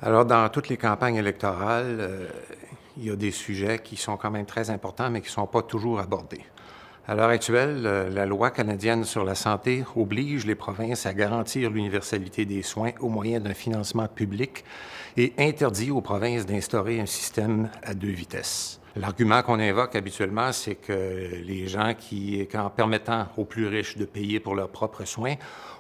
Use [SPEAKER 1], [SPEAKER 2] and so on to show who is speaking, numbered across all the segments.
[SPEAKER 1] Alors, dans toutes les campagnes électorales, il y a des sujets qui sont quand même très importants, mais qui ne sont pas toujours abordés. À l'heure actuelle, la loi canadienne sur la santé oblige les provinces à garantir l'universalité des soins au moyen d'un financement public et interdit aux provinces d'instaurer un système à deux vitesses. L'argument qu'on invoque habituellement, c'est que les gens qu'en permettant aux plus riches de payer pour leurs propres soins,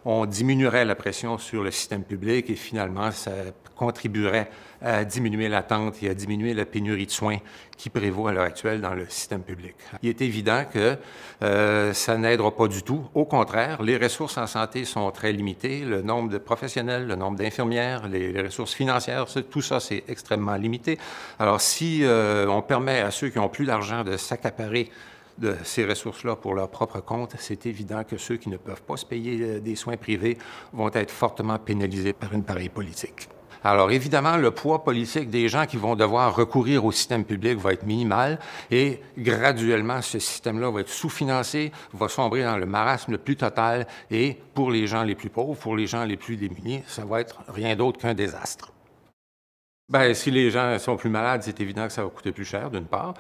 [SPEAKER 1] on diminuerait la pression sur le système public et finalement, ça contribuerait à diminuer l'attente et à diminuer la pénurie de soins qui prévaut à l'heure actuelle dans le système public. Il est évident que ça n'aidera pas du tout. Au contraire, les ressources en santé sont très limitées. Le nombre de professionnels, le nombre d'infirmières, les ressources financières, tout ça, c'est extrêmement limité. Alors, si on permet à ceux qui ont plus d'argent de s'accaparer de ces ressources-là pour leur propre compte, c'est évident que ceux qui ne peuvent pas se payer des soins privés vont être fortement pénalisés par une pareille politique. Alors, évidemment, le poids politique des gens qui vont devoir recourir au système public va être minimal et graduellement, ce système-là va être sous-financé, va sombrer dans le marasme le plus total et pour les gens les plus pauvres, pour les gens les plus démunis, ça va être rien d'autre qu'un désastre. Bien, si les gens sont plus malades, c'est évident que ça va coûter plus cher, d'une part.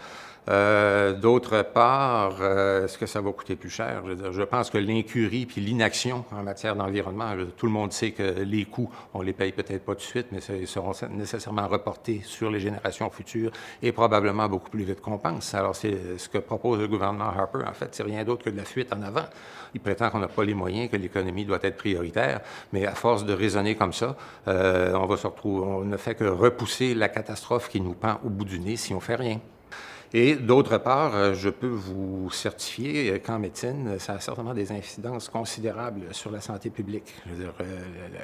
[SPEAKER 1] D'autre part, est-ce que ça va coûter plus cher? Je pense que l'incurie puis l'inaction en matière d'environnement, tout le monde sait que les coûts, on les paye peut-être pas tout de suite, mais ils seront nécessairement reportés sur les générations futures et probablement beaucoup plus vite qu'on pense. Alors, c'est ce que propose le gouvernement Harper, en fait, c'est rien d'autre que de la fuite en avant. Il prétend qu'on n'a pas les moyens, que l'économie doit être prioritaire, mais à force de raisonner comme ça, on va se retrouver, on ne fait que repousser la catastrophe qui nous pend au bout du nez si on fait rien. Et d'autre part, je peux vous certifier qu'en médecine, ça a certainement des incidences considérables sur la santé publique. Je veux dire,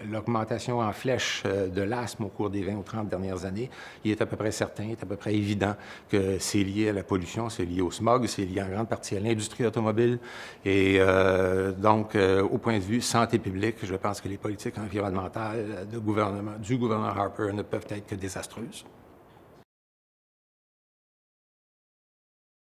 [SPEAKER 1] l'augmentation en flèche de l'asthme au cours des 20 ou 30 dernières années, il est à peu près certain, il est à peu près évident que c'est lié à la pollution, c'est lié au smog, c'est lié en grande partie à l'industrie automobile. Et donc, au point de vue santé publique, je pense que les politiques environnementales du gouvernement Harper ne peuvent être que désastreuses.